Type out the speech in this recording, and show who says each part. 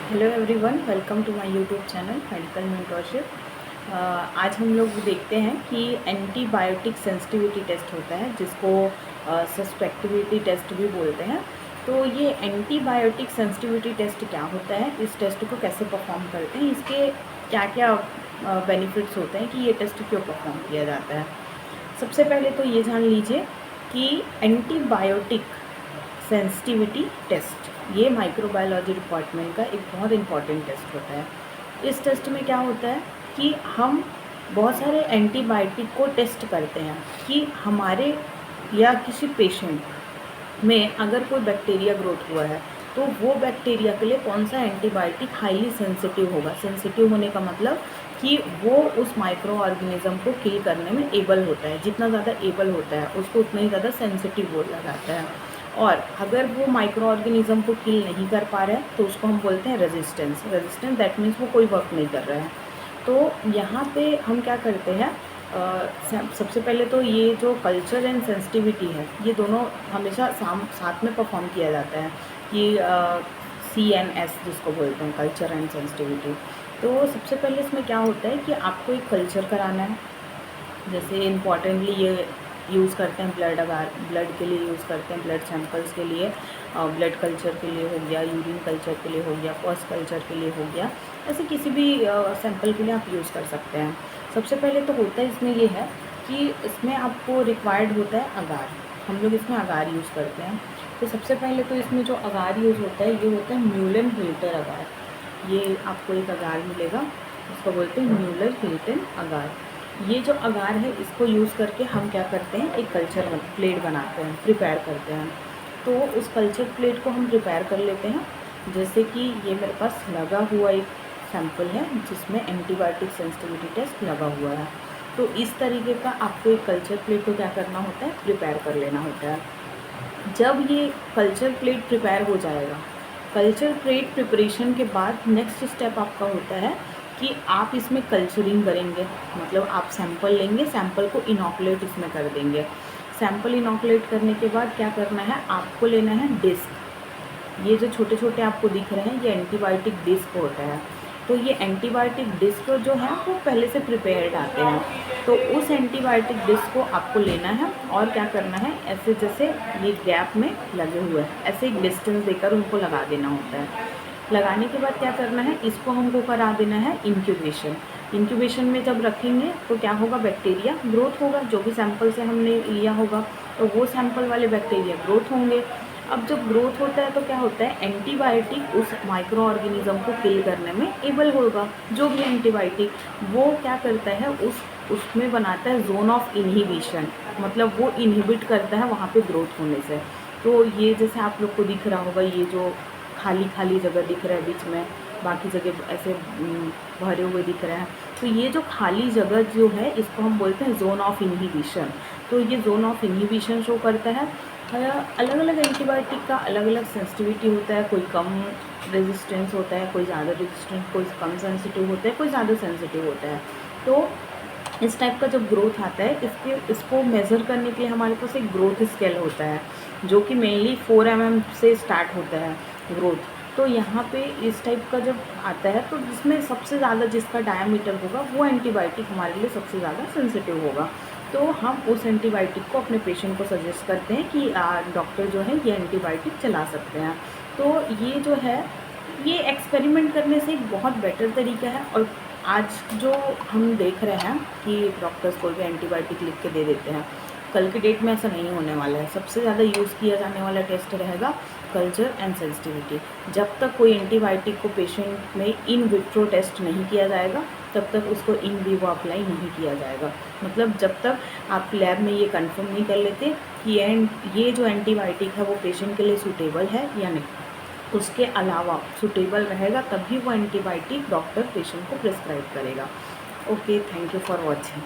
Speaker 1: Hello everyone, welcome to my YouTube channel medical mentorship. आज हम लोग देखते हैं कि एंटीबायोटिक सेंसिटिविटी टेस्ट होता है, जिसको सस्पेक्टिविटी टेस्ट भी बोलते हैं। तो ये एंटीबायोटिक सेंसिटिविटी टेस्ट क्या होता है, इस टेस्ट को कैसे परफॉर्म करते हैं, इसके क्या क्या बेनिफिट्स होते हैं कि ये टेस्ट क्यों परफॉर्म किया जाता है। सबसे पहले तो ये जान लीजिए कि एंटीबायोटिक सेंसिटिविटी टेस्ट ये माइक्रोबायोलॉजी डिपार्टमेंट का एक बहुत इम्पॉर्टेंट टेस्ट होता है। इस टेस्ट में क्या होता है कि हम बहुत सारे एंटीबायोटिक को टेस्ट करते हैं कि हमारे या किसी पेशेंट में अगर कोई बैक्टीरिया ग्रोथ हुआ है तो वो बैक्टीरिया के लिए कौन सा एंटीबायोटिक हाईली सेंसिटिव होगा। सेंसिटिव होने का मतलब कि वो उस माइक्रो ऑर्गेनिज्म को किल करने में एबल होता है। जितना ज़्यादा एबल होता है उसको उतना ही ज़्यादा सेंसिटिव बोला जाता है। और अगर वो माइक्रो ऑर्गेनिज्म को किल नहीं कर पा रहा है तो उसको हम बोलते हैं रेजिस्टेंस। दैट मीन्स वो कोई वर्क नहीं कर रहा है। तो यहाँ पे हम क्या करते हैं, सबसे पहले तो ये जो कल्चर एंड सेंसिटिविटी है ये दोनों हमेशा साथ में परफॉर्म किया जाता है कि CNS जिसको बोलते हैं, कल्चर एंड सेंसिटिविटी। तो सबसे पहले इसमें क्या होता है कि आपको एक कल्चर कराना है। जैसे इम्पॉर्टेंटली ये यूज़ करते हैं ब्लड के लिए यूज़ करते हैं, ब्लड सैंपल्स के लिए, ब्लड कल्चर के लिए हो गया, यूरिन कल्चर के लिए हो गया, पस कल्चर के लिए हो गया। ऐसे किसी भी सैंपल के लिए आप यूज़ कर सकते हैं। सबसे पहले तो होता है इसमें ये है कि इसमें आपको रिक्वायर्ड होता है अगार। हम लोग इसमें अगार यूज़ करते हैं। तो सबसे पहले तो इसमें जो अगार यूज़ होता है ये होता है म्यूलन हिल्टन अगार। ये आपको एक अगार मिलेगा, इसको बोलते हैं म्यूलर हिल्टन अगार। ये जो अगार है इसको यूज़ करके हम क्या करते हैं, एक कल्चर प्लेट बनाते हैं, प्रिपेयर करते हैं। तो उस कल्चर प्लेट को हम प्रिपेयर कर लेते हैं। जैसे कि ये मेरे पास लगा हुआ एक सैंपल है जिसमें एंटीबायोटिक सेंसिटिविटी टेस्ट लगा हुआ है। तो इस तरीके का आपको एक कल्चर प्लेट को क्या करना होता है, प्रिपेयर कर लेना होता है। जब ये कल्चर प्लेट प्रिपेयर हो जाएगा, कल्चर प्लेट प्रिपरेशन के बाद नेक्स्ट स्टेप आपका होता है कि आप इसमें कल्चरिंग करेंगे। मतलब आप सैंपल लेंगे, सैंपल को इनॉकुलेट इसमें कर देंगे। सैंपल इनॉकुलेट करने के बाद क्या करना है, आपको लेना है डिस्क। ये जो छोटे छोटे आपको दिख रहे हैं ये एंटीबायोटिक डिस्क होता है। तो ये एंटीबायोटिक डिस्क जो है वो पहले से प्रिपेयर्ड आते हैं। तो उस एंटीबायोटिक डिस्क को आपको लेना है और क्या करना है, ऐसे जैसे ये गैप में लगे हुए हैं ऐसे एक डिस्टेंस देकर उनको लगा देना होता है। लगाने के बाद क्या करना है, इसको हमको करा देना है इंक्यूबेशन। इंक्यूबेशन में जब रखेंगे तो क्या होगा, बैक्टीरिया ग्रोथ होगा। जो भी सैंपल से हमने लिया होगा तो वो सैंपल वाले बैक्टीरिया ग्रोथ होंगे। अब जब ग्रोथ होता है तो क्या होता है, एंटीबायोटिक उस माइक्रो ऑर्गेनिज्म को किल करने में एबल होगा। जो भी एंटीबायोटिक वो क्या करता है, उसमें बनाता है जोन ऑफ इनहिबिशन। मतलब वो इनहिबिट करता है वहाँ पे ग्रोथ होने से। तो ये जैसे आप लोग को दिख रहा होगा, ये जो खाली खाली जगह दिख रहा है बीच में, बाकी जगह ऐसे भरे हुए दिख रहे हैं। तो ये जो खाली जगह जो है इसको हम बोलते हैं जोन ऑफ इनहिबिशन। तो ये जोन ऑफ इनहिबिशन शो करता है। अलग अलग एंटीबायोटिक का अलग अलग सेंसिटिविटी होता है। कोई कम रेजिस्टेंस होता है, कोई ज़्यादा रेजिस्टेंस, कोई कम सेंसिटिव होता है, कोई ज़्यादा सेंसिटिव होता है। तो इस टाइप का जब ग्रोथ आता है इसको मेज़र करने के लिए हमारे पास एक ग्रोथ स्केल होता है जो कि मेनली 4 mm से स्टार्ट होता है ग्रोथ। तो यहाँ पे इस टाइप का जब आता है तो जिसमें सबसे ज़्यादा जिसका डायमीटर होगा वो एंटीबायोटिक हमारे लिए सबसे ज़्यादा सेंसिटिव होगा। तो हम उस एंटीबायोटिक को अपने पेशेंट को सजेस्ट करते हैं कि डॉक्टर जो है ये एंटीबायोटिक चला सकते हैं। तो ये जो है ये एक्सपेरिमेंट करने से एक बहुत बेटर तरीका है। और आज जो हम देख रहे हैं कि डॉक्टर्स कोई भी एंटीबायोटिक लिख के दे देते हैं, कल के डेट में ऐसा नहीं होने वाला है। सबसे ज़्यादा यूज़ किया जाने वाला टेस्ट रहेगा कल्चर एंड सेंसिटिविटी। जब तक कोई एंटीबायोटिक को पेशेंट में इन विट्रो टेस्ट नहीं किया जाएगा तब तक उसको इन विवो अप्लाई नहीं किया जाएगा। मतलब जब तक आप लैब में ये कंफर्म नहीं कर लेते कि ये जो एंटीबायोटिक है वो पेशेंट के लिए सूटेबल है या नहीं, उसके अलावा सूटेबल रहेगा तभी वो एंटीबायोटिक डॉक्टर पेशेंट को प्रिस्क्राइब करेगा। Okay, thank you for watching.